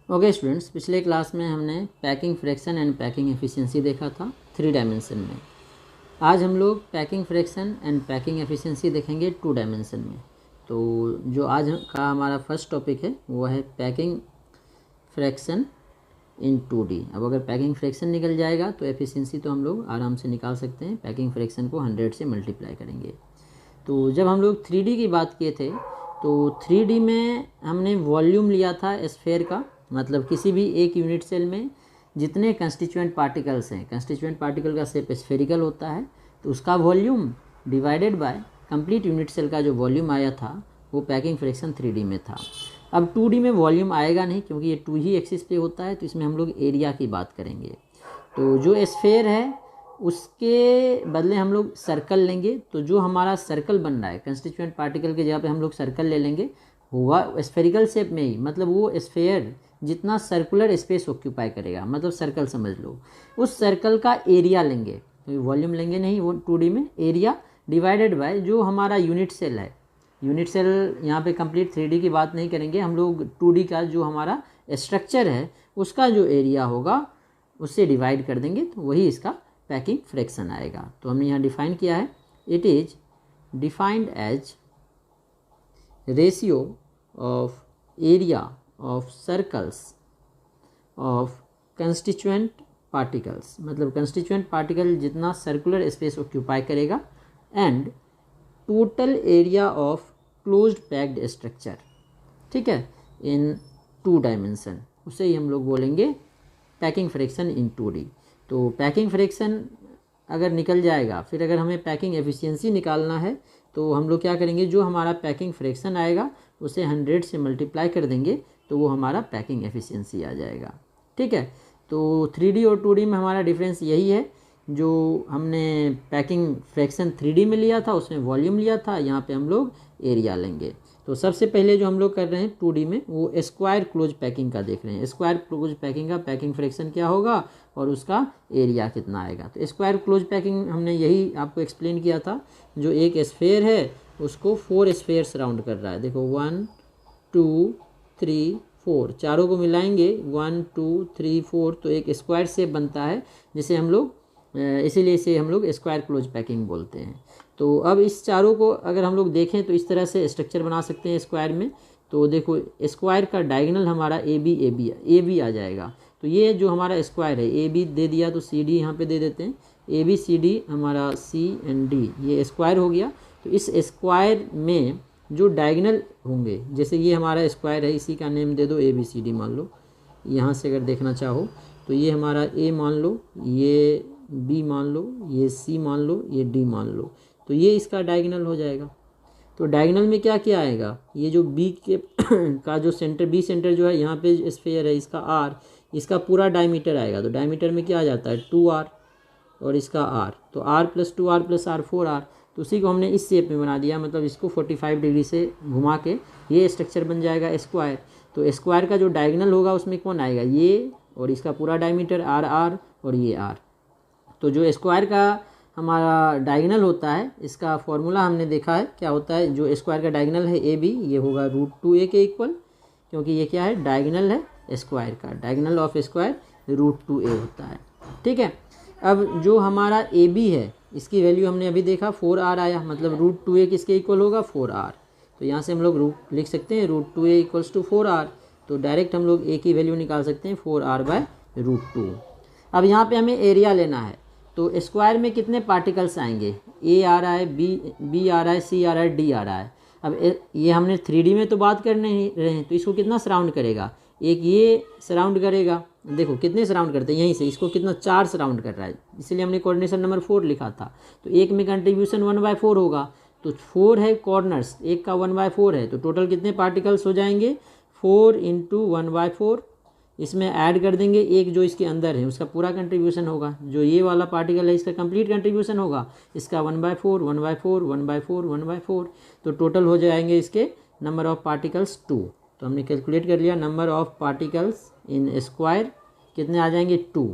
Okay students, पिछले class में हमने packing fraction and packing efficiency देखा था 3 डायमेंशन में। आज हम लोग packing fraction and packing efficiency देखेंगे 2 डायमेंशन में। तो जो आज का हमारा फर्स्ट टॉपिक है वो है पैकिंग फ्रैक्शन इन 2D। अब अगर पैकिंग फ्रैक्शन निकल जाएगा तो एफिशिएंसी तो हम लोग आराम से निकाल सकते हैं। पैकिंग फ्रैक्शन को 100 से मल्टीप्लाई करेंगे। तो जब हम लोग 3D की बात किए थे तो 3D में हमने वॉल्यूम लिया था स्फेयर का, मतलब किसी भी एक यूनिट सेल में जितने कंस्टिट्यूएंट पार्टिकल्स हैं, कंस्टिट्यूएंट पार्टिकल का शेप स्फेरिकल होता है, तो उसका volume divided by complete unit cell का जो वॉल्यूम आया था वो पैकिंग फ्रैक्शन 3D में था। अब 2D में वॉल्यूम आएगा नहीं क्योंकि ये 2 ही एक्सिस पे होता है, तो इसमें हम लोग एरिया की बात करेंगे। तो जो स्फेयर है उसके बदले हम लोग सर्कल लेंगे। तो जो हमारा सर्कल बन रहा है कंस्टिट्यूएंट पार्टिकल के जगह पे हम लोग सर्कल ले लेंगे, होगा स्फेरिकल शेप में ही, मतलब वो स्फेयर जितना सर्कुलर स्पेस ऑक्यूपाई करेगा, मतलब सर्कल समझ लो, उस सर्कल का एरिया लेंगे। तो वॉल्यूम लेंगे नहीं वो 2D में, एरिया डिवाइडेड बाय जो हमारा यूनिट सेल है। यूनिट सेल यहाँ पे कंप्लीट 3D की बात नहीं करेंगे हम लोग, 2D का जो हमारा स्ट्रक्चर है उसका जो एरिया होगा उससे डिवाइड कर देंगे, तो वही इसका पैकिंग फ्रैक्शन आएगा। तो हमने यहाँ डिफाइन किया है, it is defined as ratio of area of circles of constituent particles, मतलब कंस्टिट्यूएंट पार्टिकल जितना सर्कुलर स्पेस ऑक्यूपाई करेगा, and total area of closed packed structure, ठीक है, इन 2 डायमेंशन। उसे ही हम लोग बोलेंगे पैकिंग फ्रैक्शन इन 2D। तो पैकिंग फ्रैक्शन अगर निकल जाएगा, फिर अगर हमें पैकिंग एफिशिएंसी निकालना है तो हम लोग क्या करेंगे, जो हमारा पैकिंग फ्रैक्शन आएगा उसे 100 से मल्टीप्लाई कर देंगे, तो वो हमारा पैकिंग एफिशिएंसी आ जाएगा। ठीक है, तो 3D और 2D में हमारा डिफरेंस यही है। जो हमने पैकिंग फ्रैक्शन 3D में लिया था उसमें वॉल्यूम लिया था, यहाँ पे हम लोग एरिया लेंगे। तो सबसे पहले जो हम लोग कर रहे हैं 2D में वो स्क्वायर क्लोज पैकिंग का देख रहे हैं। स्क्वायर क्लोज पैकिंग का पैकिंग फ्रैक्शन क्या होगा और उसका एरिया कितना आएगा। तो स्क्वायर क्लोज पैकिंग हमने यही आपको एक्सप्लेन किया था, जो एक स्फेयर है उसको 4 स्फेयर सराउंड कर रहा है। देखो 1 2 3 4, चारों को मिलाएंगे 1 2 3 4, तो एक स्क्वायर शेप बनता है, जिसे हम लोग इसीलिए इसे हम लोग स्क्वायर क्लोज पैकिंग बोलते हैं। तो अब इस चारों को अगर हम लोग देखें तो इस तरह से स्ट्रक्चर बना सकते हैं स्क्वायर में। तो देखो स्क्वायर का डायगोनल हमारा ए बी आ जाएगा। तो ये जो हमारा स्क्वायर है ए बी दे दिया, तो सी डी यहाँ पे दे देते हैं, ए बी सी डी हमारा सी एंड डी, ये स्क्वायर हो गया। तो इस स्क्वायर में जो डायगोनल होंगे, जैसे ये हमारा स्क्वायर है, इसी का नेम दे दो ए बी सी डी मान लो। यहाँ से अगर देखना चाहो तो ये हमारा ए मान लो, ये बी मान लो, ये सी मान लो, ये डी मान लो, तो ये इसका डायगोनल हो जाएगा। तो डायगोनल में क्या क्या आएगा, ये जो बी के का जो सेंटर, बी सेंटर जो है यहाँ पे स्फेयर है, इसका आर, इसका पूरा डायमीटर आएगा। तो डायमीटर में क्या आ जाता है 2r और इसका r, तो r + 2r + r 4r। तो उसी को हमने इस शेप में बना दिया, मतलब इसको 45 डिग्री से घुमा के ये स्ट्रक्चर बन जाएगा स्क्वायर। तो स्क्वायर का जो डायगोनल होगा उसमें कौन आएगा, ये, और इसका पूरा डायमीटर r और ये r। तो जो स्क्वायर का हमारा डायगोनल होता है, इसका फॉर्मूला हमने देखा है क्या होता है। जो स्क्वायर का डायगोनल है ए बी, ये होगा √2a के इक्वल, क्योंकि ये क्या है, डायगोनल है स्क्वायर का, डायगोनल ऑफ स्क्वायर √2a होता है। ठीक है, अब जो हमारा ए बी है इसकी वैल्यू हमने अभी देखा 4r आया, मतलब √2a किसके इक्वल होगा 4r। तो यहाँ से हम लोग रूट लिख सकते हैं √2a = 4r। तो डायरेक्ट हम लोग a की वैल्यू निकाल सकते हैं 4r/√2। अब यहाँ पे हमें एरिया लेना है, तो स्क्वायर में कितने पार्टिकल्स आएंगे, ए आ रहा है, बी आ रहा है, सी आ रहा है, डी आ रहा है। अब ये हमने 3D में तो बात करने ही रहे हैं, तो इसको कितना सराउंड करेगा, एक ये सराउंड करेगा, देखो कितने सराउंड करते हैं, यहीं से इसको कितना 4 सराउंड कर रहा है, इसलिए हमने कोऑर्डिनेशन नंबर 4 लिखा था। तो एक में कंट्रीब्यूशन 1/4 होगा, तो 4 है कॉर्नर्स, एक का 1/4 है, तो टोटल कितने पार्टिकल्स हो जाएंगे 4 × 1/4। इसमें ऐड कर देंगे एक जो इसके अंदर है, उसका पूरा कंट्रीब्यूशन होगा, जो ये वाला पार्टिकल है इसका कंप्लीट कंट्रीब्यूशन होगा, इसका 1/4 1/4 1/4 1/4। तो टोटल हो जाएंगे इसके नंबर ऑफ पार्टिकल्स 2। तो हमने कैलकुलेट कर लिया number of particles in square कितने आ जाएंगे 2।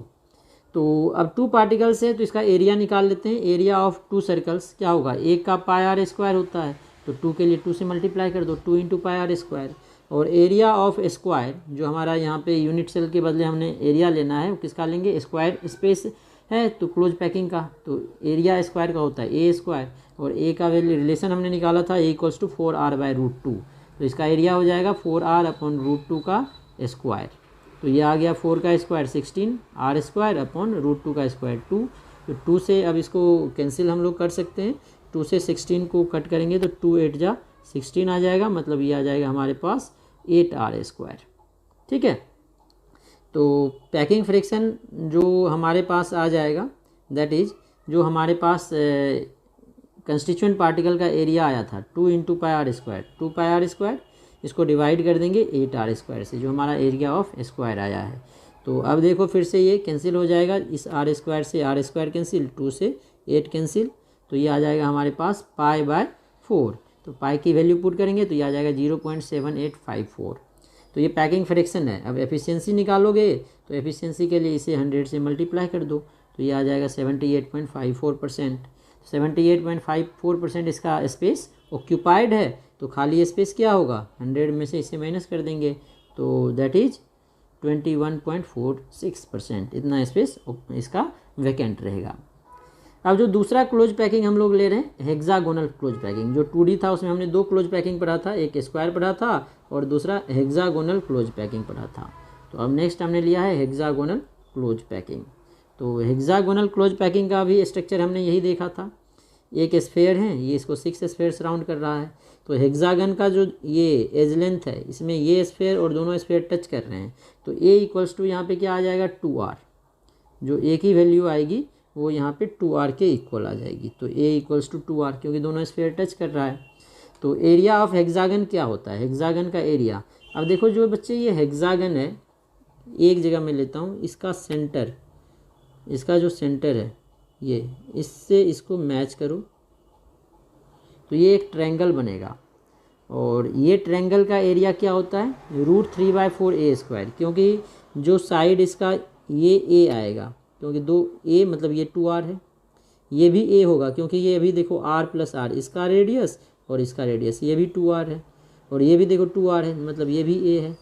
तो अब 2 पार्टिकल्स है तो इसका एरिया निकाल लेते हैं। एरिया ऑफ 2 सर्कल्स क्या होगा, एक का πr² होता है, तो 2 के लिए 2 से मल्टीप्लाई कर दो, 2 × πr²। और एरिया ऑफ स्क्वायर, जो हमारा यहाँ पे यूनिट सेल के बदले हमने एरिया लेना है, वो किसका लेंगे, स्क्वायर स्पेस है तो क्लोज पैकिंग का, तो एरिया स्क्वायर का होता है ए स्क्वायर, और ए का वैल्यू रिलेशन हमने निकाला था ए इक्वल्स टू 4r/√2, तो इसका एरिया हो जाएगा 4r/√2 का स्क्वायर। तो ये आ गया 4 का स्क्वायर 16, r² /√2 का स्क्वायर 2। तो 2 से अब इसको कैंसिल हम लोग कर सकते हैं, 2 से 16 को कट करेंगे तो 2 8 जा 16 आ जाएगा, मतलब ये आ जाएगा हमारे पास 8r²। ठीक है, तो पैकिंग फ्रिक्शन जो हमारे पास आ जाएगा, दैट इज़ जो हमारे पास कंस्टिट्यूएंट पार्टिकल का एरिया आया था 2 × πr², 2πr², इसको डिवाइड कर देंगे 8r² से, जो हमारा एरिया ऑफ स्क्वायर आया है। तो अब देखो फिर से ये कैंसिल हो जाएगा, इस r² से r² कैंसिल, 2 से 8 कैंसिल, तो ये आ जाएगा हमारे पास π/4। तो पाई की वैल्यू पुट करेंगे तो ये आ जाएगा 0.7854। तो ये पैकिंग फ्रैक्शन है। अब एफिशिएंसी निकालोगे तो एफिशिएंसी के लिए इसे 100 से मल्टीप्लाई कर दो, तो ये आ जाएगा 78.54%। 78.54% इसका स्पेस ऑक्यूपाइड है, तो खाली स्पेस क्या होगा, 100 में से इसे माइनस कर देंगे, तो दैट इज 21.46%, इतना स्पेस इसका वैकेंट रहेगा। अब जो दूसरा क्लोज पैकिंग हम लोग ले रहे हैं, हेक्सागोनल क्लोज पैकिंग। जो 2D था उसमें हमने 2 क्लोज पैकिंग पढ़ा था, एक स्क्वायर पढ़ा था और दूसरा हेक्सागोनल क्लोज पैकिंग पढ़ा था। तो अब नेक्स्ट हमने लिया है हेक्सागोनल क्लोज पैकिंग। तो हेक्सागोनल क्लोज पैकिंग का भी स्ट्रक्चर हमने यही देखा था, एक स्फेयर है, ये इसको 6 स्फेयर सराउंड कर रहा है। तो हेक्सागन का जो ये एज लेंथ है, इसमें ये स्फेयर और दोनों स्फेयर टच कर रहे हैं, तो ए इक्वल्स टू यहाँ पे क्या आ जाएगा 2r, जो ए की वैल्यू आएगी वो यहाँ पे 2r के इक्वल आ जाएगी। तो a इक्वल्स टू 2r, क्योंकि दोनों स्फेयर टच कर रहा है। तो एरिया ऑफ हेक्सागन क्या होता है, हेक्सागन का एरिया। अब देखो जो बच्चे ये हेक्सागन है, एक जगह मैं लेता हूँ, इसका सेंटर, इसका जो सेंटर है ये, इससे इसको मैच करो तो ये एक ट्रायंगल बनेगा। और ये ट्रायंगल का एरिया क्या होता है, √3/4a², क्योंकि जो साइड इसका ये a आएगा, क्योंकि 2a मतलब ये 2r है, ये भी a होगा क्योंकि ये अभी देखो r + r, इसका रेडियस और इसका रेडियस, ये भी 2r है, और ये भी देखो 2r है, मतलब ये भी a है।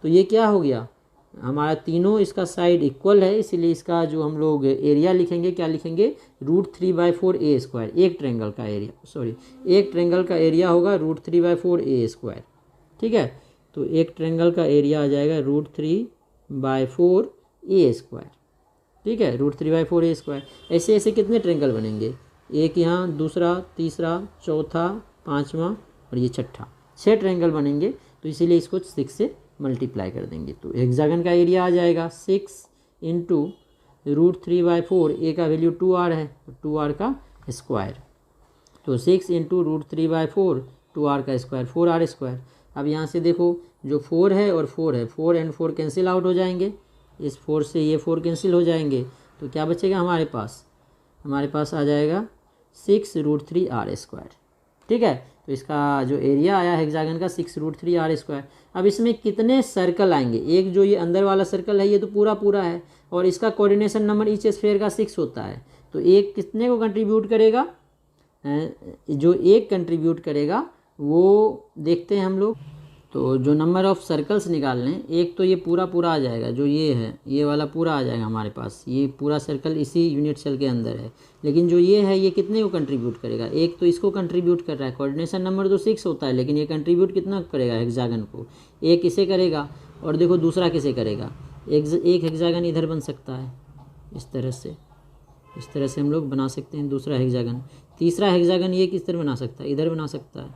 तो ये क्या हो गया, हमारा तीनों इसका साइड इक्वल है, इसलिए इसका जो हम लोग एरिया लिखेंगे, क्या लिखेंगे, √3/4a²। एक ट्रायंगल का एरिया, सॉरी, एक ट्रायंगल का एरिया होगा √3/4a²। ठीक है, तो एक ट्रायंगल का एरिया आ जाएगा √3/4a²। ठीक है, √3/4a²। ऐसे ऐसे कितने ट्रायंगल बनेंगे, एक यहाँ, दूसरा, तीसरा, चौथा, पाँचवा और ये छठा, 6 ट्रायंगल बनेंगे। तो इसीलिए इसको 6 से मल्टीप्लाई कर देंगे, तो हेक्सागन का एरिया आ जाएगा 6 × √3/4, ए का वैल्यू 2r है, तो 2r का स्क्वायर, तो 6 × √3/4, 2r का स्क्वायर 4r²। अब यहाँ से देखो जो 4 है और 4 है, 4 और 4 कैंसिल आउट हो जाएंगे, इस 4 से ये 4 कैंसिल हो जाएंगे, तो क्या बचेगा हमारे पास, हमारे पास आ जाएगा 6 √3r²। ठीक है, तो इसका जो एरिया आया हेक्सागन का 6 √3r²। अब इसमें कितने सर्कल आएंगे, एक जो ये अंदर वाला सर्कल है ये तो पूरा पूरा है, और इसका कोऑर्डिनेशन नंबर ईच स्फीयर का 6 होता है, तो एक कितने को कंट्रीब्यूट करेगा, जो एक कंट्रीब्यूट करेगा वो देखते हैं हम लोग। तो जो नंबर ऑफ सर्कल्स निकाल लें, एक तो ये पूरा पूरा आ जाएगा, जो ये है ये वाला पूरा आ जाएगा हमारे पास, ये पूरा सर्कल इसी यूनिट सेल के अंदर है। लेकिन जो ये है ये कितने को कंट्रीब्यूट करेगा, एक तो इसको कंट्रीब्यूट कर रहा है, कोऑर्डिनेशन नंबर तो 6 होता है, लेकिन ये कंट्रीब्यूट कितना करेगा हेक्सागन को, एक इसे करेगा, और देखो दूसरा किसे करेगा, एक हेक्सागन इधर बन सकता है, इस तरह से हम लोग बना सकते हैं दूसरा हेक्सागन। तीसरा हेक्सागन ये किस तरह बना सकता है, इधर बना सकता है।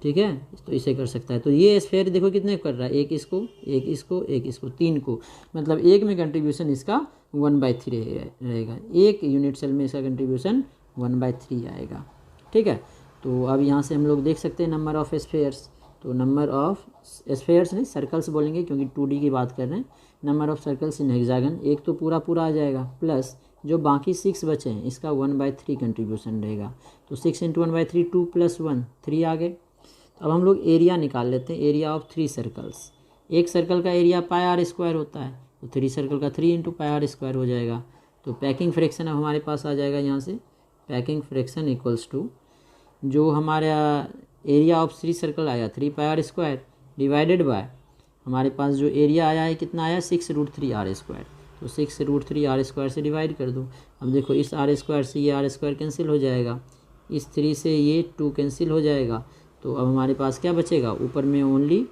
ठीक है, तो इसे कर सकता है। तो ये स्फीयर देखो कितने कर रहा है, एक इसको, एक इसको, एक इसको, 3 को, मतलब एक में कंट्रीब्यूशन इसका 1/3 रहेगा, एक यूनिट सेल में इसका कंट्रीब्यूशन 1/3 आएगा। ठीक है, तो अब यहाँ से हम लोग देख सकते हैं नंबर ऑफ स्फीयर्स। तो नंबर ऑफ स्फीयर्स नहीं, सर्कल्स बोलेंगे क्योंकि 2D की बात कर रहे हैं। Number of circles in hexagon, एक तो पूरा पूरा आ जाएगा, प्लस जो बाकी 6 बचे हैं इसका 1/3 कंट्रीब्यूशन रहेगा। तो 6 × 1/3, 2 + 1 3 आ गए। अब हम लोग एरिया निकाल लेते हैं, एरिया ऑफ 3 सर्कल्स। एक सर्कल का एरिया πr² होता है, तो 3 सर्कल का 3 × πr² हो जाएगा। तो पैकिंग फ्रैक्शन अब हमारे पास आ जाएगा यहाँ से, पैकिंग फ्रैक्शन इक्वल्स टू जो हमारा एरिया ऑफ 3 सर्कल आया 3πr², डिवाइडेड बाय हमारे पास जो एरिया आया है कितना आया 6√3r²। तो 6√3r² से डिवाइड कर दो। अब देखो इस r² से ये r² कैंसिल हो जाएगा, इस 3 से ये 2 कैंसिल हो जाएगा। तो अब हमारे पास क्या बचेगा, ऊपर में ओनली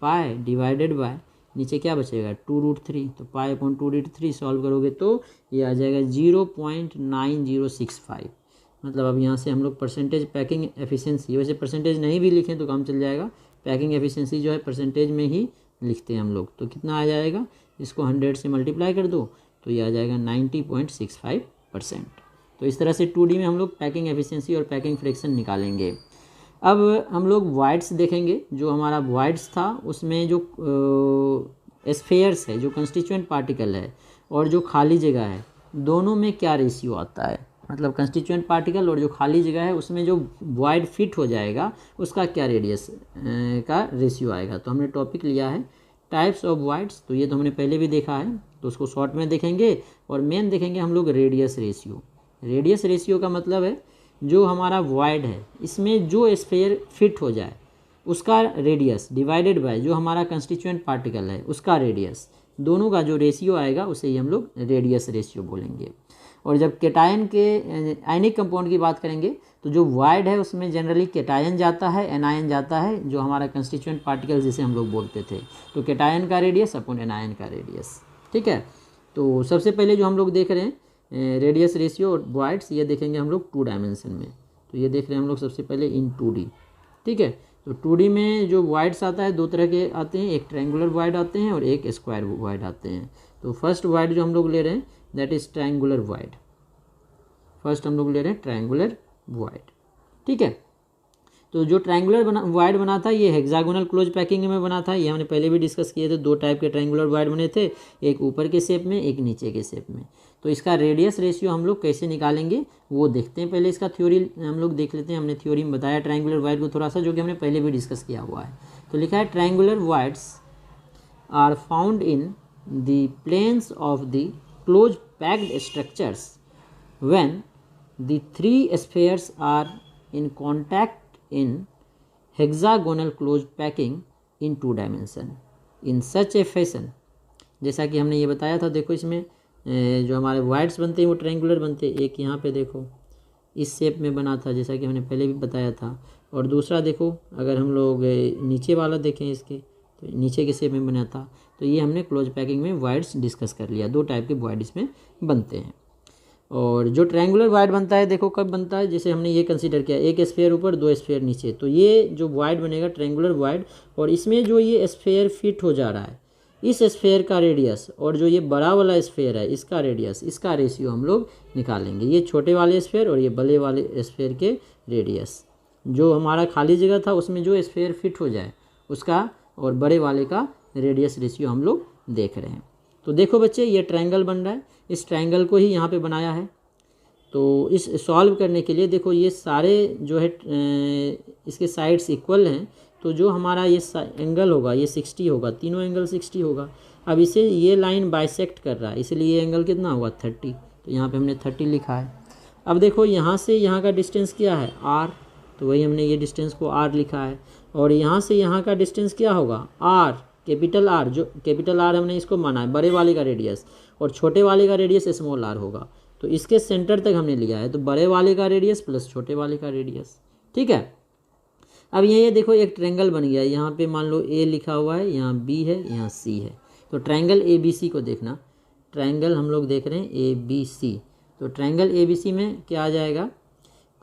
पाई डिवाइडेड बाय नीचे क्या बचेगा 2√3। तो पाई अपॉन 2√3 सॉल्व करोगे तो ये आ जाएगा 0.9065। मतलब अब यहाँ से हम लोग परसेंटेज पैकिंग एफिशिएंसी, वैसे परसेंटेज नहीं भी लिखें तो काम चल जाएगा, पैकिंग एफिशिएंसी जो है परसेंटेज में ही लिखते हैं हम लोग। तो कितना आ जाएगा, इसको 100 से मल्टीप्लाई कर दो तो ये आ जाएगा 90.65%। तो इस तरह से 2D में हम लोग पैकिंग एफिशिएंसी और पैकिंग फ्रैक्शन निकालेंगे। अब हम लोग वॉइड्स देखेंगे। जो हमारा वॉइड्स था उसमें जो स्फेयर्स है, जो कंस्टिट्यूएंट पार्टिकल है और जो खाली जगह है, दोनों में क्या रेशियो आता है, मतलब कंस्टिट्यूएंट पार्टिकल और जो खाली जगह है उसमें जो वॉइड फिट हो जाएगा उसका क्या रेडियस का रेशियो आएगा। तो हमने टॉपिक लिया है टाइप्स ऑफ वॉइड्स। तो ये तो हमने पहले भी देखा है, तो उसको शॉर्ट में देखेंगे और मेन देखेंगे हम लोग रेडियस रेशियो। रेडियस रेशियो का मतलब है जो हमारा वॉइड है इसमें जो स्फेयर फिट हो जाए उसका रेडियस डिवाइडेड बाय जो हमारा कंस्टिट्यूएंट पार्टिकल है उसका रेडियस, दोनों का जो रेशियो आएगा उसे ही हम लोग रेडियस रेशियो बोलेंगे। और जब केटायन के आयनिक कंपाउंड की बात करेंगे तो जो वॉइड है उसमें जनरली केटायन जाता है, एनायन जाता है, जो हमारा कंस्टिट्यूएंट पार्टिकल जिसे हम लोग बोलते थे। तो केटायन का रेडियस अपॉन एनायन का रेडियस, ठीक है। तो सबसे पहले जो हम लोग देख रहे हैं रेडियस रेशियो और वॉइड्स, ये देखेंगे हम लोग 2 डायमेंशन में। तो ये देख रहे हैं हम लोग सबसे पहले इन 2D, ठीक है। तो 2D में जो वॉइड्स आता है 2 तरह के आते हैं, एक ट्रायंगुलर वॉइड आते हैं और एक स्क्वायर वॉइड आते हैं। तो फर्स्ट वॉइड जो हम लोग ले रहे हैं that is triangular void. First हम लोग ले रहे हैं ट्रायंगुलर वॉइड, ठीक है। तो जो ट्रायंगुलर वॉइड बना था ये हेक्सागोनल क्लोज पैकिंग में बना था। ये हमने पहले भी डिस्कस किए थे, 2 टाइप के ट्रायंगुलर वॉइड बने थे, एक ऊपर के शेप में एक नीचे के शेप में। तो इसका रेडियस रेशियो हम लोग कैसे निकालेंगे वो देखते हैं। पहले इसका थ्योरी हम लोग देख लेते हैं। हमने थ्योरी में बताया ट्रायंगुलर वॉइड को थोड़ा सा, जो कि हमने पहले भी डिस्कस किया हुआ है। तो लिखा है triangular voids are found in the planes of the close packed structures when the 3 spheres are in contact in hexagonal closed packing in 2 dimension in such a fashion। जैसा कि हमने ये बताया था, देखो इसमें जो हमारे वाइड्स बनते हैं वो ट्रायंगुलर बनते हैं। एक यहाँ पे देखो इस शेप में बना था जैसा कि हमने पहले भी बताया था, और दूसरा देखो अगर हम लोग नीचे वाला देखें इसके तो नीचे के शेप में बना था। तो ये हमने क्लोज पैकिंग में वाइड्स डिस्कस कर लिया। 2 टाइप के वाइड इसमें बनते हैं। और जो ट्रायंगुलर वॉइड बनता है देखो कब बनता है, जैसे हमने ये कंसीडर किया एक स्फेयर ऊपर 2 स्फेयर नीचे, तो ये जो वॉइड बनेगा ट्रायंगुलर वॉइड, और इसमें जो ये स्फेयर फिट हो जा रहा है इस स्फेयर का रेडियस और जो ये बड़ा वाला स्फेयर है इसका रेडियस, इसका रेशियो हम लोग निकालेंगे। ये छोटे वाले स्फेयर और ये बड़े वाले स्फेयर के रेडियस, जो हमारा खाली जगह था उसमें जो स्फेयर फिट हो जाए उसका और बड़े वाले का रेडियस रेशियो हम लोग देख रहे हैं। तो देखो बच्चे ये ट्रायंगल बन रहा है, इस ट्रायंगल को ही यहाँ पे बनाया है। तो इस सॉल्व करने के लिए देखो ये सारे जो है इसके साइड्स इक्वल हैं, तो जो हमारा ये एंगल होगा ये 60 होगा, तीनों एंगल 60 होगा। अब इसे ये लाइन बाइसेक्ट कर रहा है इसलिए ये एंगल कितना होगा 30। तो यहाँ पे हमने 30 लिखा है। अब देखो यहाँ से यहाँ का डिस्टेंस क्या है r, तो वही हमने ये डिस्टेंस को r लिखा है। और यहाँ से यहाँ का डिस्टेंस क्या होगा r, कैपिटल R, जो कैपिटल R हमने इसको माना है बड़े वाले का रेडियस, और छोटे वाले का रेडियस स्मॉल r होगा। तो इसके सेंटर तक हमने लिया है, तो बड़े वाले का रेडियस प्लस छोटे वाले का रेडियस, ठीक है। अब ये देखो एक ट्रायंगल बन गया। यहाँ पे मान लो A लिखा हुआ है, यहाँ B है, यहाँ C है। तो ट्रायंगल ABC को देखना, ट्रायंगल हम लोग देख रहे हैं ABC। तो ट्रायंगल ABC में क्या आ जाएगा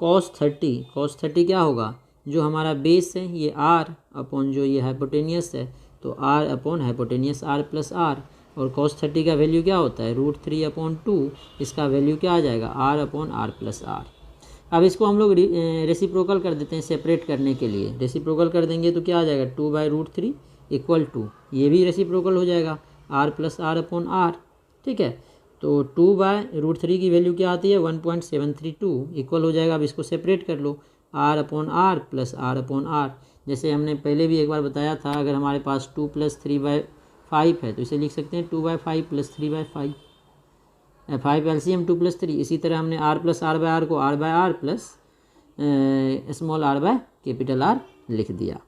cos 30। cos 30 क्या होगा, जो हमारा बेस है ये r अपॉन जो ये हाइपोटेनियस है, तो r upon hypotenuse r plus r। और cos 30 का वैल्यू क्या होता है √3/2, इसका वैल्यू क्या आ जाएगा r upon r plus r। अब इसको हम लोग रेसिप्रोकल कर देते हैं सेपरेट करने के लिए। रेसिप्रोकल कर देंगे तो क्या आ जाएगा 2/√3 इक्वल टू, ये भी रेसिप्रोकल हो जाएगा r plus r upon r, ठीक है। तो 2/√3 की वैल्यू क्या आती है 1.732 इक्वल हो जाएगा। अब इसको सेपरेट कर लो r upon r plus r upon r। जैसे हमने पहले भी एक बार बताया था, अगर हमारे पास 2 + 3/5 है तो इसे लिख सकते हैं 2/5 + 3/5, 5 LCM 2 + 3। इसी तरह हमने r प्लस r/r को r/r प्लस स्मॉल r/कैपिटल R लिख दिया।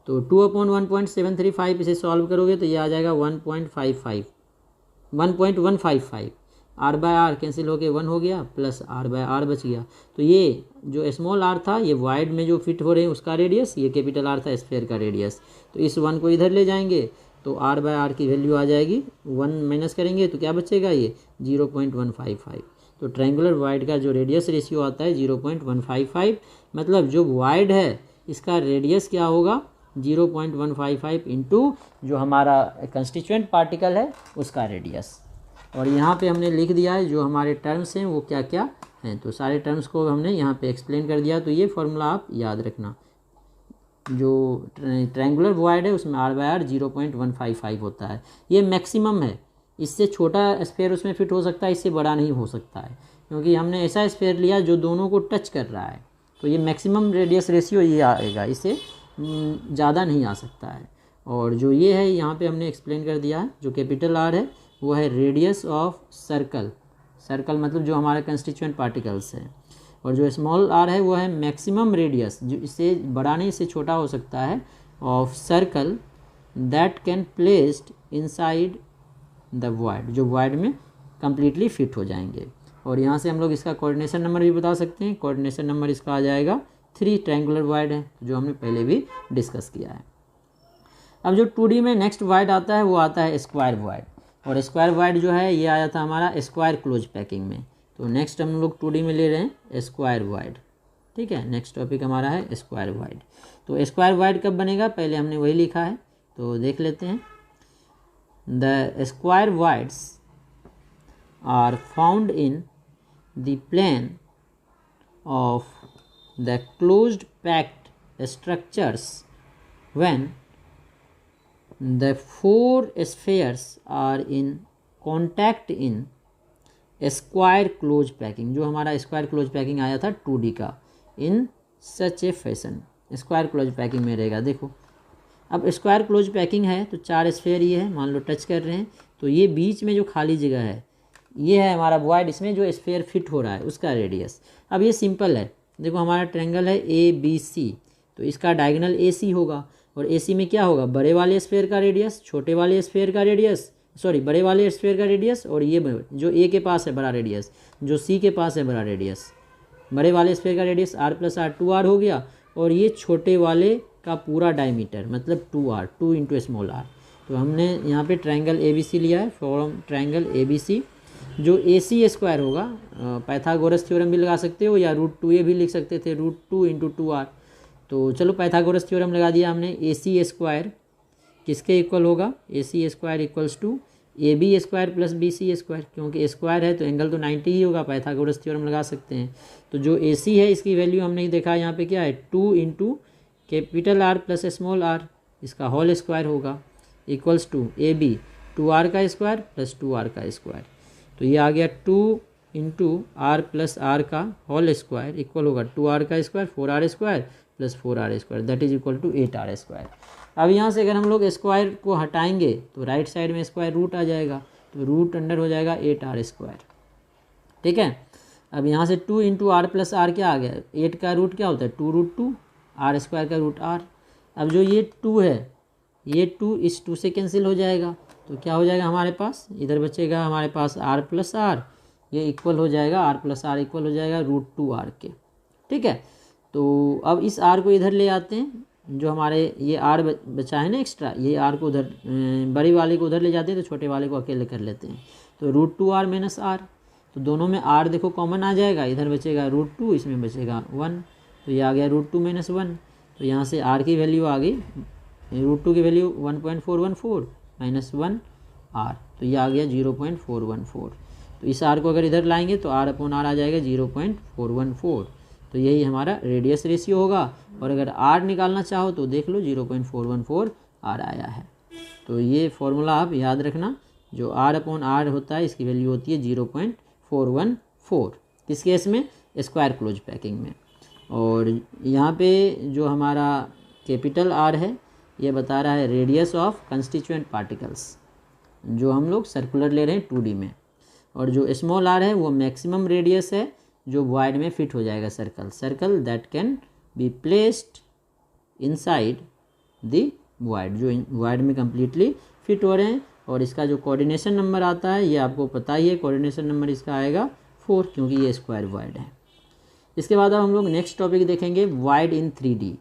तो 2/1.735 इसे सॉल्व करोगे तो ये आ जाएगा 1.155 आर बाय आर कैंसिल हो के 1 हो गया प्लस आर बाय आर बच गया। तो ये जो स्मॉल आर था ये वाइड में जो फिट हो रहे हैं उसका रेडियस, ये कैपिटल आर था स्फेयर का रेडियस। तो इस 1 को इधर ले जाएंगे तो आर बाय आर की वैल्यू आ जाएगी 1 माइनस करेंगे तो क्या बचेगा ये 0.155। तो ट्रायंगुलर वाइड का जो रेडियस रेशियो आता है 0.155, मतलब जो वाइड है इसका रेडियस क्या होगा 0.155 इंटू जो हमारा कंस्टिट्यूएंट पार्टिकल है उसका रेडियस। और यहाँ पे हमने लिख दिया है जो हमारे टर्म्स हैं वो क्या क्या हैं, तो सारे टर्म्स को हमने यहाँ पे एक्सप्लेन कर दिया। तो ये फॉर्मूला आप याद रखना, जो ट्रायंगुलर वॉइड है उसमें आर बाय आर 0.155 होता है, ये मैक्सिमम है। इससे छोटा स्फेयर उसमें फिट हो सकता है, इससे बड़ा नहीं हो सकता है, क्योंकि हमने ऐसा स्फेयर लिया जो दोनों को टच कर रहा है। तो ये मैक्सिमम रेडियस रेशियो ये आएगा, इससे ज़्यादा नहीं आ सकता है। और जो ये है यहाँ पे हमने एक्सप्लेन कर दिया है, जो कैपिटल आर है वो है रेडियस ऑफ सर्कल, सर्कल मतलब जो हमारे कंस्टिट्यूएंट पार्टिकल्स है। और जो स्मॉल आर है वो है मैक्सिमम रेडियस, जो इससे बड़ा नहीं इससे छोटा हो सकता है, of circle that can placed inside the void, जो वॉइड में कम्प्लीटली फिट हो जाएंगे। और यहाँ से हम लोग इसका कोऑर्डिनेशन नंबर भी बता सकते हैं। कोऑर्डिनेशन नंबर इसका आ जाएगा 3, ट्रायंगुलर वॉइड है जो हमने पहले भी डिस्कस किया है। अब जो 2D में नेक्स्ट वॉइड आता है वो आता है स्क्वायर वॉइड, और स्क्वायर वॉइड जो है ये आया था हमारा स्क्वायर क्लोज पैकिंग में। तो नेक्स्ट हम लोग 2D में ले रहे हैं स्क्वायर वॉइड, ठीक है। नेक्स्ट टॉपिक हमारा है स्क्वायर वॉइड। तो स्क्वायर वॉइड कब बनेगा, पहले हमने वही लिखा है तो देख लेते हैं। The square voids are found in the plane of the closed packed structures when the 4 spheres are in contact in square close packing, जो हमारा स्क्वायर क्लोज पैकिंग आया था 2D का, इन सच ए फैशन स्क्वायर क्लोज पैकिंग में रहेगा। देखो अब square close packing है तो 4 स्फेयर ये है, मान लो टच कर रहे हैं, तो ये बीच में जो खाली जगह है ये है हमारा वॉइड, इसमें जो स्फेयर फिट हो रहा है उसका रेडियस। अब ये सिंपल है, देखो हमारा ट्रायंगल है ABC, तो इसका डायगोनल AC होगा, और AC में क्या होगा, बड़े वाले स्फेयर का रेडियस, छोटे वाले स्फेयर का रेडियस, सॉरी बड़े वाले स्फेयर का रेडियस, और ये जो A के पास है बड़ा रेडियस, जो C के पास है बड़ा रेडियस। बड़े वाले स्फेयर का रेडियस r + r 2r हो गया, और ये छोटे वाले का पूरा डायमीटर मतलब 2r, 2 इंटू स्मॉल r। तो हमने यहाँ पे ट्रायंगल ABC लिया है, फ्रॉम ट्रायंगल ABC जो AC स्क्वायर होगा, पाइथागोरस थ्योरम भी लगा सकते हो या √2a भी लिख सकते थे, √2 इंटू 2r। तो चलो पाइथागोरस थ्योरम लगा दिया हमने। AC स्क्वायर किसके इक्वल होगा, AC square equals to AB square plus BC square, क्योंकि स्क्वायर है तो एंगल तो 90 ही होगा, पाइथागोरस थ्योरम लगा सकते हैं। तो जो AC है इसकी वैल्यू हमने देखा यहाँ पे क्या है 2 into capital R plus small r, इसका होल स्क्वायर होगा, इक्वल्स टू AB 2r का स्क्वायर प्लस 2r का स्क्वायर। तो ये आ गया 2 इंटू R प्लस R का होल स्क्वायर इक्वल होगा 2r का square 4r square plus 4r square, that is equal to 8r square. अब यहाँ से अगर हम लोग स्क्वायर को हटाएंगे तो राइट साइड में स्क्वायर रूट आ जाएगा, तो रूट अंडर हो जाएगा 8r स्क्वायर, ठीक है। अब यहाँ से 2 इंटू R प्लस R क्या आ गया, 8 का रूट क्या होता है 2√2, R स्क्वायर का रूट R। अब जो ये 2 है ये 2 इस 2 से कैंसिल हो जाएगा, तो क्या हो जाएगा हमारे पास, इधर बचेगा हमारे पास R प्लस R, ये इक्वल हो जाएगा R प्लस R इक्वल हो जाएगा √2r के, ठीक है। तो अब इस R को इधर ले आते हैं, जो हमारे ये R बचा है ना एक्स्ट्रा, ये R को उधर बड़ी वाले को उधर ले जाते हैं तो छोटे वाले को अकेले कर लेते हैं। तो √2r माइनस R, तो दोनों में R देखो कॉमन आ जाएगा, इधर बचेगा √2, इसमें बचेगा 1, तो ये आ गया √2 माइनस 1। तो यहाँ से R की वैल्यू आ गई, √2 की वैल्यू 1.414 माइनस 1r, तो ये आ गया 0.414। तो इस R को अगर इधर लाएंगे तो R अपॉन R आ जाएगा 0.414। तो यही हमारा रेडियस रेशियो होगा, और अगर R निकालना चाहो तो देख लो 0.414 R आया है। तो ये फॉर्मूला आप याद रखना, जो R अपॉन R होता है इसकी वैल्यू होती है 0.414, किस केस में, स्क्वायर क्लोज पैकिंग में। और यहाँ पे जो हमारा कैपिटल R है ये बता रहा है रेडियस ऑफ कंस्टिट्यूएंट पार्टिकल्स, जो हम लोग सर्कुलर ले रहे हैं 2D में। और जो स्मॉल r है वो मैक्सिमम रेडियस है जो वॉइड में फिट हो जाएगा circle, circle that can be placed inside the wide, जो वाइड में कम्प्लीटली फिट हो रहे हैं। और इसका जो कोऑर्डिनेशन नंबर आता है ये आपको पता ही है, कोऑर्डिनेशन नंबर इसका आएगा 4, क्योंकि ये स्क्वायर वाइड है। इसके बाद अब हम लोग नेक्स्ट टॉपिक देखेंगे वाइड इन 3D।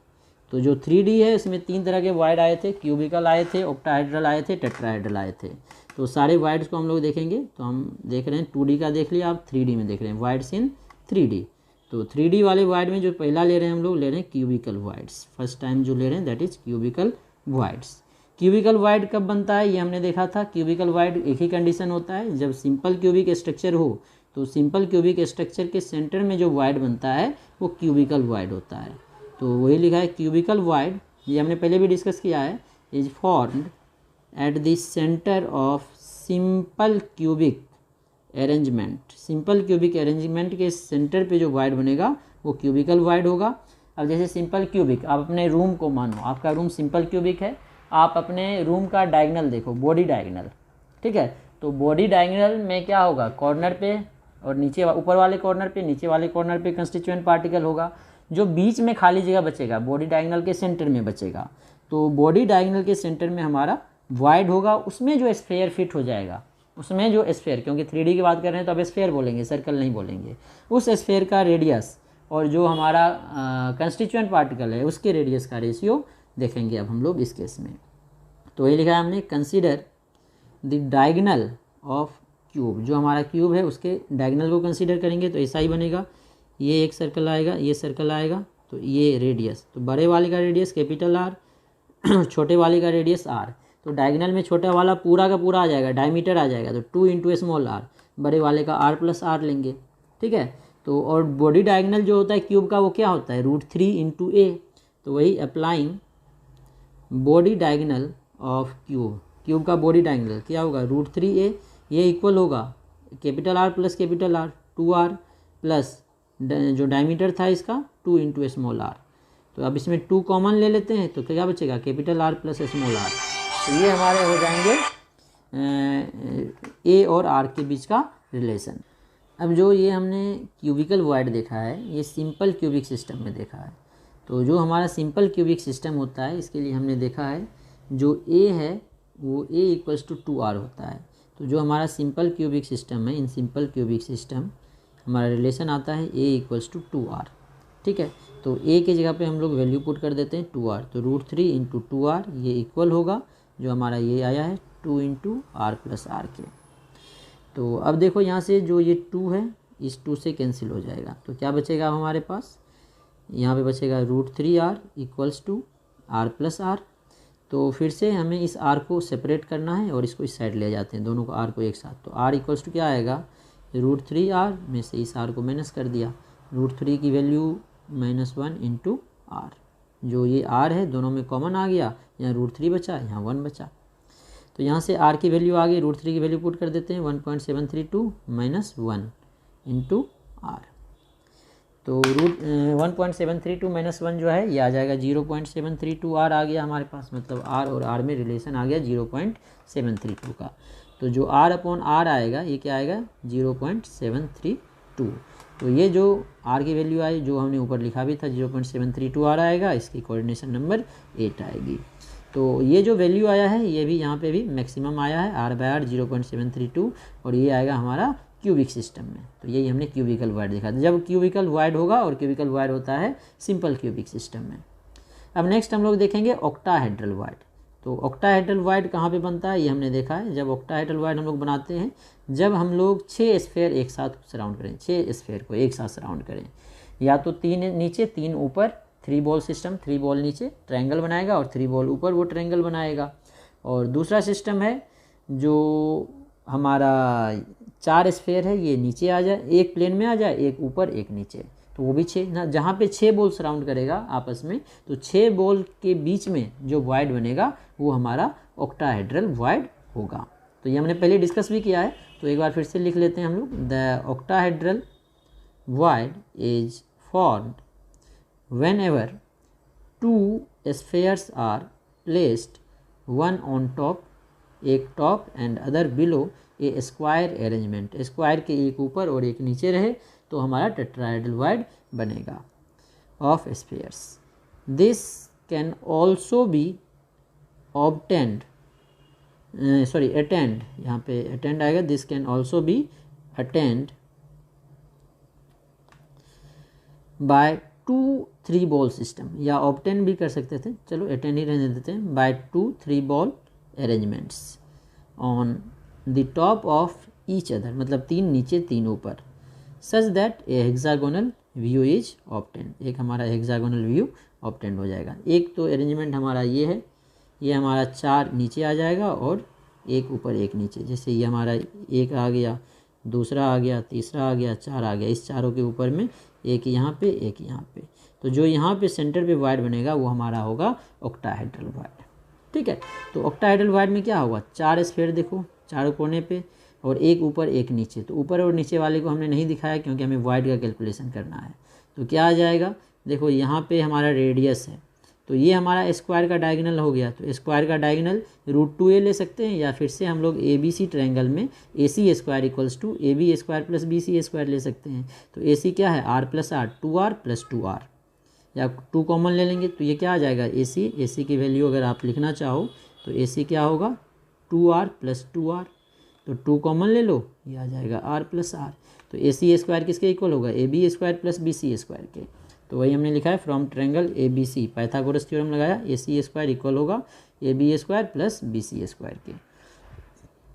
तो जो 3D है इसमें 3 तरह के वाइड आए थे, क्यूबिकल आए थे, ऑक्टाहेड्रल आए थे, टेट्राहेड्रल आए थे। तो सारे वाइड्स को हम लोग देखेंगे। तो हम देख रहे हैं 2D का देख लिया, आप 3D में देख रहे हैं वाइड्स इन 3D। तो 3D वाले वाइड में जो पहला ले रहे हैं हम लोग ले रहे हैं क्यूबिकल वाइड्स। फर्स्ट टाइम जो ले रहे हैं that is cubical voids. Cubical void कब बनता है ये हमने देखा था। क्यूबिकल वाइड एक ही कंडीशन होता है, जब सिंपल क्यूबिक स्ट्रक्चर हो तो सिंपल क्यूबिक स्ट्रक्चर के सेंटर में जो वाइड बनता है वो क्यूबिकल वाइड होता है। तो वही लिखा है क्यूबिकल वाइड, ये हमने पहले भी डिस्कस किया है, is formed at the centre of simple cubic arrangement. Simple cubic arrangement के सेंटर पे जो वाइड बनेगा वो क्यूबिकल वाइड होगा। अब जैसे सिंपल क्यूबिक, आप अपने रूम को मानो, आपका रूम सिंपल क्यूबिक है, आप अपने रूम का डायगोनल देखो, बॉडी डायगोनल, ठीक है। तो बॉडी डायगोनल में क्या होगा, कॉर्नर पे और नीचे ऊपर वाले कॉर्नर पे, नीचे वाले कॉर्नर पे कंस्टिट्यूएंट पार्टिकल होगा। जो बीच में खाली जगह बचेगा बॉडी डायगोनल के सेंटर में बचेगा। तो बॉडी डायगोनल के सेंटर में हमारा वाइड होगा, उसमें जो स्फेयर फिट हो जाएगा, उसमें जो स्फेयर, क्योंकि 3D की बात कर रहे हैं तो अब स्फेयर बोलेंगे, सर्कल नहीं बोलेंगे। उस स्फेयर का रेडियस और जो हमारा कंस्टिट्यूएंट पार्टिकल है उसके रेडियस का रेशियो देखेंगे अब हम लोग इस केस में। तो ये लिखा है हमने, consider the diagonal of cube. जो हमारा क्यूब है उसके डायगोनल को कंसीडर करेंगे तो ऐसा ही बनेगा, ये एक सर्कल आएगा, ये सर्कल आएगा, तो ये रेडियस, तो बड़े वाले का रेडियस कैपिटल आर, छोटे वाले का रेडियस आर। तो डायगोनल में छोटा वाला पूरा का पूरा आ जाएगा, डायमीटर आ जाएगा, तो 2 इंटू स्मॉल आर, बड़े वाले का आर प्लस आर लेंगे, ठीक है। तो और बॉडी डायगोनल जो होता है क्यूब का वो क्या होता है, √3 इंटू ए। तो वही applying body diagonal of cube, cube का बॉडी डायगोनल क्या होगा, √3a, ये इक्वल होगा capital R plus capital R, 2r plus जो डायमीटर था इसका 2 इंटू स्मॉल आर। तो अब इसमें 2 कॉमन ले लेते हैं तो क्या बचेगा, capital R plus small R. तो ये हमारे हो जाएंगे ए और आर के बीच का रिलेशन। अब जो ये हमने क्यूबिकल वाइड देखा है ये सिंपल क्यूबिक सिस्टम में देखा है। तो जो हमारा सिंपल क्यूबिक सिस्टम होता है इसके लिए हमने देखा है जो ए है वो a इक्वल्स टू 2r होता है। तो जो हमारा सिंपल क्यूबिक सिस्टम है, इन सिंपल क्यूबिक सिस्टम हमारा रिलेशन आता है a इक्वल्स टू 2r, ठीक है। तो a के जगह पे हम लोग वैल्यू पुट कर देते हैं 2r, तो √3 इंटू 2r ये इक्वल होगा जो हमारा ये आया है 2 इंटू आर प्लस आर के। तो अब देखो यहाँ से जो ये 2 है इस 2 से कैंसिल हो जाएगा, तो क्या बचेगा हमारे पास, यहाँ पे बचेगा √3r equals to R plus R. तो फिर से हमें इस r को सेपरेट करना है और इसको इस साइड ले जाते हैं, दोनों को r को एक साथ। तो r इक्वल्स टू क्या आएगा, √3r में से इस r को माइनस कर दिया, √3 की वैल्यू -1 इंटू r, जो ये r है दोनों में कॉमन आ गया, यहाँ √3 बचा, यहाँ 1 बचा। तो यहाँ से r की वैल्यू आ गई, √3 की वैल्यू पुट कर देते हैं 1.732 - 1 इंटू r। तो 1.732 - 1 जो है ये आ जाएगा 0.732 r आ गया हमारे पास, मतलब r और r में रिलेशन आ गया 0.732 का। तो जो r अपॉन r आएगा ये क्या आएगा 0.732। तो ये जो r की वैल्यू आई जो हमने ऊपर लिखा भी था 0.732 r आएगा, इसकी कोऑर्डिनेशन नंबर 8 आएगी। तो ये जो वैल्यू आया है ये भी यहाँ पे भी मैक्सिमम आया है r/r 0.732, और ये आएगा हमारा क्यूबिक सिस्टम में। तो यही हमने क्यूबिकल वाइड देखा था, जब क्यूबिकल वाइड होगा और क्यूबिकल वाइड होता है सिंपल क्यूबिक सिस्टम में। अब नेक्स्ट हम लोग देखेंगे ऑक्टाहेड्रल वाइड। तो ऑक्टाहेड्रल वाइड कहाँ पे बनता है ये हमने देखा है। जब ऑक्टाहेड्रल वाइड हम लोग बनाते हैं जब हम लोग 6 स्फेयर एक साथ सराउंड करें, 6 स्फेयर को एक साथ सराउंड करें, या तो 3 नीचे 3 ऊपर, 3 बॉल सिस्टम, 3 बॉल नीचे ट्रायंगल बनाएगा और 3 बॉल ऊपर वो ट्रायंगल बनाएगा। और दूसरा सिस्टम है जो हमारा 4 स्फेयर है, ये नीचे आ जाए, एक प्लेन में आ जाए, एक ऊपर एक नीचे, तो वो भी 6 ना, जहाँ पे 6 बॉल सराउंड करेगा आपस में, तो 6 बॉल के बीच में जो वाइड बनेगा वो हमारा ऑक्टाहेड्रल वाइड होगा। तो ये हमने पहले डिस्कस भी किया है, तो एक बार फिर से लिख लेते हैं हम लोग, the octahedral void is formed whenever 2 spheres are placed one on top, एक top and other below a square arrangement, square के एक ऊपर और एक नीचे रहे तो हमारा टेट्राहेड्रल वाइड बनेगा of spheres. This can also be obtained attained, यहाँ पे अटेंड आएगा, this can also be attained by 2-3 ball system, या ऑब्टेन भी कर सकते थे, चलो अटेंड ही रहने देते हैं, by 2-3 ball arrangements on the top of each other, मतलब 3 नीचे 3 ऊपर, such that a hexagonal void is obtain, एक हमारा हेक्सागोनल व्यू ऑब्टेन हो जाएगा। एक तो अरेंजमेंट हमारा ये है, ये हमारा 4 नीचे आ जाएगा और एक ऊपर एक नीचे, जैसे ये हमारा एक आ गया, दूसरा आ गया, तीसरा आ गया, 4 आ गया, इस चारों के ऊपर में एक यहाँ पे एक यहाँ पे, तो जो यहाँ पे सेंटर पे वाइड बनेगा वो हमारा होगा ऑक्टाहेड्रल वाइड। ठीक है, तो ऑक्टाहेड्रल वाइड में क्या होगा, 4 स्फीयर देखो चारों कोने पे और एक ऊपर एक नीचे, तो ऊपर और नीचे वाले को हमने नहीं दिखाया क्योंकि हमें वाइड का कैलकुलेशन करना है। तो क्या आ जाएगा, देखो यहाँ पे हमारा रेडियस है, तो ये हमारा स्क्वायर का डायगोनल हो गया, तो स्क्वायर का डायगोनल √2a ले सकते हैं, या फिर से हम लोग ABC ट्रायंगल में AC square equals to AB square plus BC square ले सकते हैं। तो AC क्या है, R plus R, 2R plus 2R, या 2 कॉमन ले लेंगे तो ये क्या आ जाएगा, AC की वैल्यू अगर आप लिखना चाहो तो AC क्या होगा, 2R प्लस 2R, तो 2 कॉमन ले लो, ये आ जाएगा R प्लस R, तो AC स्क्वायर किसके इक्वल होगा, AB square plus BC square के, तो वही हमने लिखा है from triangle ABC, Pythagoras theorem लगाया, AC स्क्वायर इक्वल होगा AB square plus BC square के।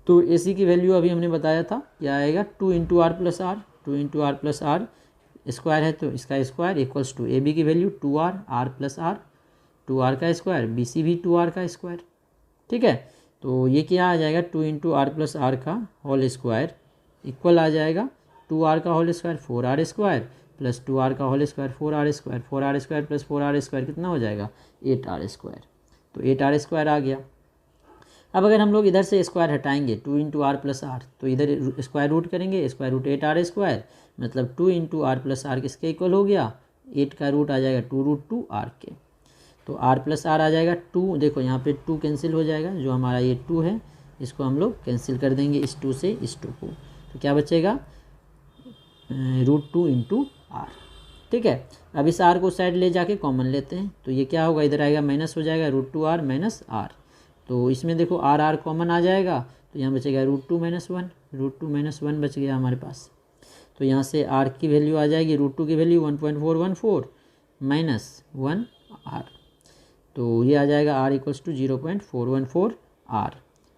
तो AC की वैल्यू अभी हमने बताया था, क्या आएगा, 2 into R plus R, 2 into R plus R square है तो इसका स्क्वायर इक्वल्स टू AB की value 2R, R plus R, 2R का स्क्वायर, BC भी 2R का स्क्वायर। ठीक है, तो ये क्या आ जाएगा, 2 इंटू R प्लस R का होल स्क्वायर इक्वल आ जाएगा 2R का whole square 4R square plus 2R का whole square 4R square, 4R square plus 4R square कितना हो जाएगा, 8R स्क्वायर, तो 8R स्क्वायर आ गया। अब अगर हम लोग इधर से स्क्वायर हटाएंगे 2 इंटू R प्लस R, तो इधर स्क्वायर रूट करेंगे, स्क्वायर रूट 8R स्क्वायर, मतलब 2 इंटू R प्लस R किसके इक्वल हो गया, 8 का रूट आ जाएगा 2√2R के, तो R प्लस R आ जाएगा 2, देखो यहाँ पे 2 कैंसिल हो जाएगा, जो हमारा ये 2 है इसको हम लोग कैंसिल कर देंगे, इस 2 से इस 2 को, तो क्या बचेगा, √2 इंटू R। ठीक है, अब इस R को साइड ले जाके कॉमन लेते हैं, तो ये क्या होगा, इधर आएगा माइनस हो जाएगा √2R माइनस R, तो इसमें देखो R कॉमन आ जाएगा, तो यहाँ बचेगा √2 माइनस 1, √2 माइनस 1 बच गया हमारे पास, तो यहाँ से R की वैल्यू आ जाएगी, √2 की वैल्यू 1.414 माइनस 1R, तो ये आ जाएगा R इक्वल्स टू 0.414R।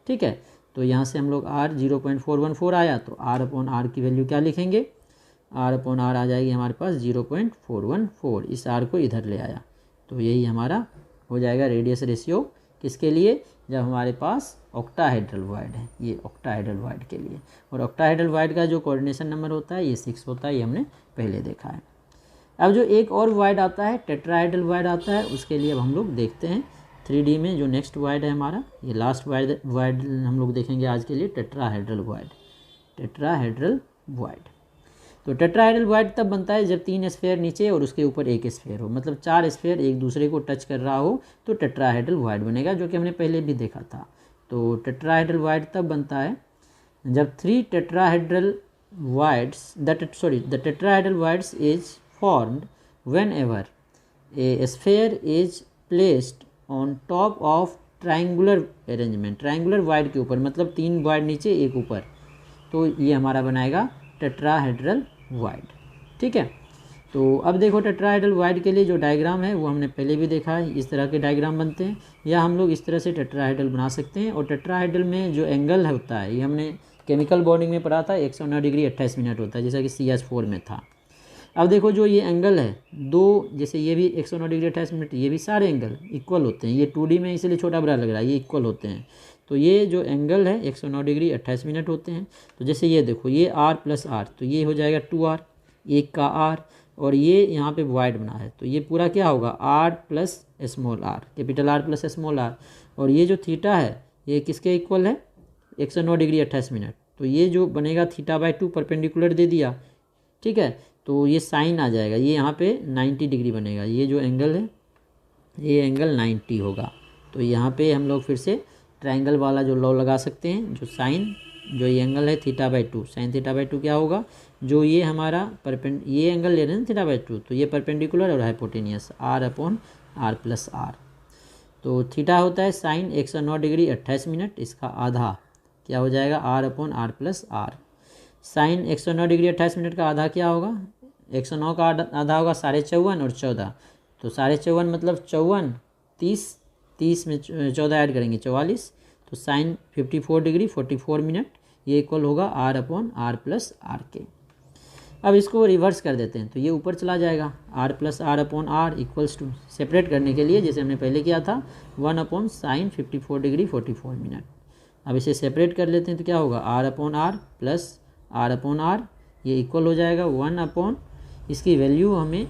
ठीक है, तो यहाँ से हम लोग R 0.414 आया, तो R अपॉन R की वैल्यू क्या लिखेंगे, R अपॉन R आ जाएगी हमारे पास 0.414, इस R को इधर ले आया, तो यही हमारा हो जाएगा रेडियस रेशियो, किसके लिए, जब हमारे पास ऑक्टाहेड्रल वाइड है, ये ऑक्टाहेड्रल वाइड के लिए, और ऑक्टाहेड्रल वाइड का जो कोऑर्डिनेशन नंबर होता है ये 6 होता है, ये हमने पहले देखा है। अब जो एक और वाइड आता है टेट्राहेड्रल वाइड आता है, उसके लिए अब हम लोग देखते हैं 3D में जो नेक्स्ट वाइड है हमारा, ये लास्ट वाइड हम लोग देखेंगे आज के लिए, टेट्राहेड्रल वाइड, टेट्राहेड्रल वाइड। तो टेट्राहेड्रल वाइड तब बनता है जब 3 स्फीयर नीचे और उसके ऊपर एक स्फीयर हो, मतलब 4 स्फीयर एक दूसरे को टच कर रहा हो तो टेट्राहेड्रल वाइड बनेगा, जो कि हमने पहले भी देखा था। तो टेट्राहेड्रल वाइड तब बनता है जब 3 tetrahedral wides the tetrahedral wides is formed whenever a sphere is placed on top of triangular arrangement, triangular wide के ऊपर, मतलब 3 वाइड नीचे एक ऊपर, तो ये हमारा बनाएगा टेट्राहेड्रल वाइड। ठीक है, तो अब देखो टेट्राहेड्रल वाइड के लिए जो डायग्राम है वो हमने पहले भी देखा है, इस तरह के डायग्राम बनते हैं, या हम लोग इस तरह से टेट्राहेड्रल बना सकते हैं। और टेट्राहेड्रल में जो एंगल होता है, ये हमने केमिकल बॉन्डिंग में पढ़ा था, 109 डिग्री 28 मिनट होता है, जैसा कि CH4 में था। अब देखो जो ये एंगल है दो, जैसे ये भी 109 डिग्री 28 मिनट, ये भी सारे एंगल इक्वल होते हैं, ये 2D में इसलिए छोटा बड़ा लग रहा है, ये इक्वल होते हैं, तो ये जो एंगल है 109 डिग्री 28 मिनट होते हैं। तो जैसे ये देखो, ये R प्लस R, तो ये हो जाएगा 2R, एक का R, और ये यहाँ पे वाइड बना है, तो ये पूरा क्या होगा, R plus small r, capital R plus small r, और ये जो थीटा है ये किसके इक्वल है, 109 डिग्री 28 मिनट, तो ये जो बनेगा θ/2 परपेंडिकुलर दे दिया। ठीक है, तो ये साइन आ जाएगा, ये यहाँ पे 90 डिग्री बनेगा, ये जो एंगल है ये एंगल 90 होगा। तो यहाँ पे हम लोग फिर से ट्रायंगल वाला जो लॉ लगा सकते हैं, जो साइन, जो ये एंगल है θ/2, साइन θ/2 क्या होगा, जो ये हमारा ये एंगल ले रहे हैं θ/2, तो ये परपेंडिकुलर और hypotenuse R upon R plus R। तो थीटा होता है साइन 109 डिग्री 28 मिनट, इसका आधा क्या हो जाएगा R upon R plus R. Sine 109 degree 28 minute का आधा क्या होगा, 109 का आधा होगा 54.5 और 14, तो 54.5 मतलब 54, 30 में 14 ऐड करेंगे 44, तो साइन 54 डिग्री 44 मिनट, ये इक्वल होगा R upon R plus R के। अब इसको रिवर्स कर देते हैं तो ये ऊपर चला जाएगा, R plus R upon R equals to, separate करने के लिए जैसे हमने पहले किया था 1 अपॉन साइन 54 डिग्री 44 मिनट। अब इसे सेपरेट कर लेते हैं तो क्या होगा R upon R plus R upon R, ये इक्वल हो जाएगा 1 अपॉन, इसकी वैल्यू हमें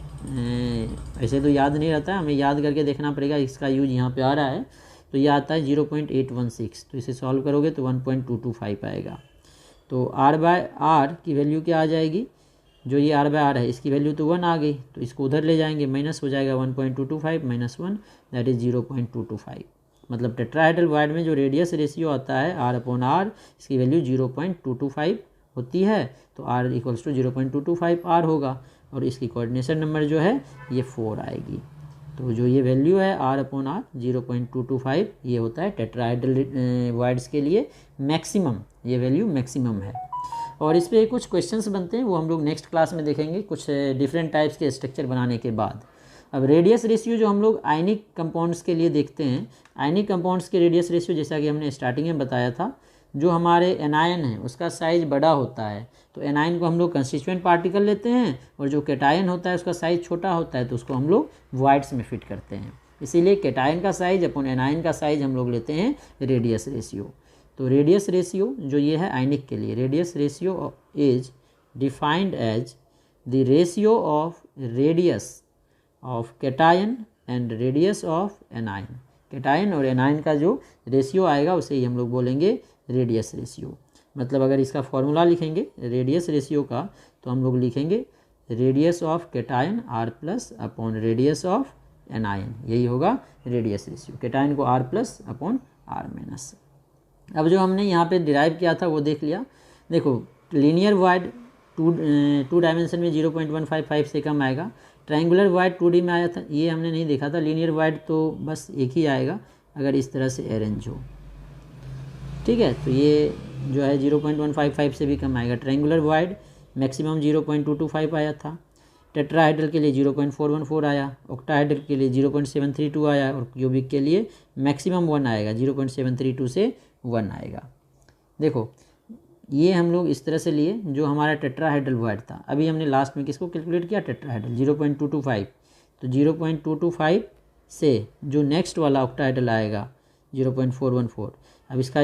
ऐसे तो याद नहीं रहता है, हमें याद करके देखना पड़ेगा, इसका यूज यहाँ पे आ रहा है तो ये आता है 0.816, तो इसे सॉल्व करोगे तो 1.225 आएगा। तो आर बाय आर की वैल्यू क्या आ जाएगी, जो ये आर बाय आर है इसकी वैल्यू तो 1 आ गई, तो इसको उधर ले जाएंगे माइनस हो जाएगा 1.225 माइनस 1 दैट इज़ 0.225। मतलब टेट्राहेड्रल वायड में जो रेडियस रेशियो आता है आर अपॉन आर, इसकी वैल्यू 0.225 होती है, तो आर इक्वल्स टू 0.225 आर होगा, और इसकी कोऑर्डिनेशन नंबर जो है ये 4 आएगी। तो जो ये वैल्यू है आर अपॉन आर 0.225, ये होता है टेट्राहेड्रल वायड्स के लिए मैक्सिमम, ये वैल्यू मैक्सिमम है। और इस पर कुछ क्वेश्चंस बनते हैं, वो हम लोग नेक्स्ट क्लास में देखेंगे कुछ डिफरेंट टाइप्स के स्ट्रक्चर बनाने के बाद। अब रेडियस रेशियो जो हम लोग आयनिक कंपाउंड्स के लिए देखते हैं, आयनिक कंपाउंड्स के रेडियस रेशियो जैसा कि हमने स्टार्टिंग में बताया था, जो हमारे एनायन है उसका साइज बड़ा होता है, तो एनायन को हम लोग कंस्टिट्यूएंट पार्टिकल लेते हैं, और जो कैटायन होता है उसका साइज छोटा होता है तो उसको हम लोग वॉइड्स में फिट करते हैं। इसीलिए कैटायन का साइज अपन एनायन का साइज हम लोग लेते हैं रेडियस रेशियो। तो रेडियस रेशियो जो ये है आयनिक के लिए, radius ratio is defined as the ratio of radius of cation and radius of anion. Cation और एनायन का जो रेशियो आएगा उसे ही हम लोग बोलेंगे रेडियस रेशियो। मतलब अगर इसका फॉर्मूला लिखेंगे रेडियस रेशियो का, तो हम लोग लिखेंगे radius of cation R plus upon radius of anion, यही होगा रेडियस रेशियो। कैटायन को R plus upon R minus. अब जो हमने यहाँ पे डिराइव किया था वो देख लिया। देखो लीनियर वाइड टू डायमेंशन में 0.155 से कम आएगा, ट्रायंगुलर वाइड 2D में आया था, ये हमने नहीं देखा था। लीनियर वाइड तो बस एक ही आएगा अगर इस तरह से अरेंज हो, ठीक है। तो ये जो है 0.155 से भी कम आएगा। ट्रायंगुलर वाइड मैक्सिमम 0.225 आया था, टेट्राहाइड्रल के लिए 0.414 आया, ऑक्टाहाइड्रल के लिए 0.732 आया, और क्यूबिक के लिए मैक्सिमम 1 आएगा, 0.732 से 1 आएगा। देखो ये हम लोग इस तरह से लिए जो हमारा टेट्राहाइड्रल वाइड था। अभी हमने लास्ट में किसको कैलकुलेट किया, टेट्राहाइड्रल 0.225, तो 0.225 से जो नेक्स्ट वाला ऑक्टाहाइड्रल आएगा 0.414, अब इसका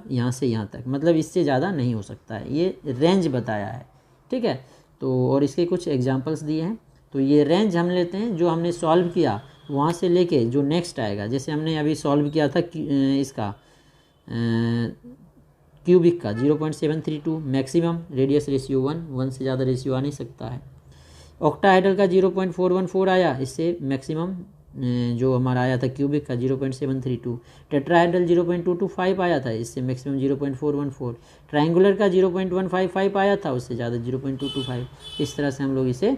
यहाँ से यहाँ तक, मतलब इससे ज़्यादा नहीं हो सकता है, ये रेंज बताया है, ठीक है। तो और इसके कुछ एग्जांपल्स दिए हैं। तो ये रेंज हम लेते हैं जो हमने सॉल्व किया वहाँ से लेके जो नेक्स्ट आएगा, जैसे हमने अभी सॉल्व किया था इसका क्यूबिक का 0.732 मैक्सिमम, रेडियस रेशियो 1 से ज़्यादा रेशियो आ नहीं सकता है। ऑक्टाहाइड्रल का 0.414 आया, इससे मैक्सिमम जो हमारा आया था क्यूबिक का 0.732। टेट्राहाइड्रल 0.225 आया था, इससे मैक्सिमम 0.414। ट्रायंगुलर का 0.155 आया था, उससे ज़्यादा 0.225। इस तरह से हम लोग इसे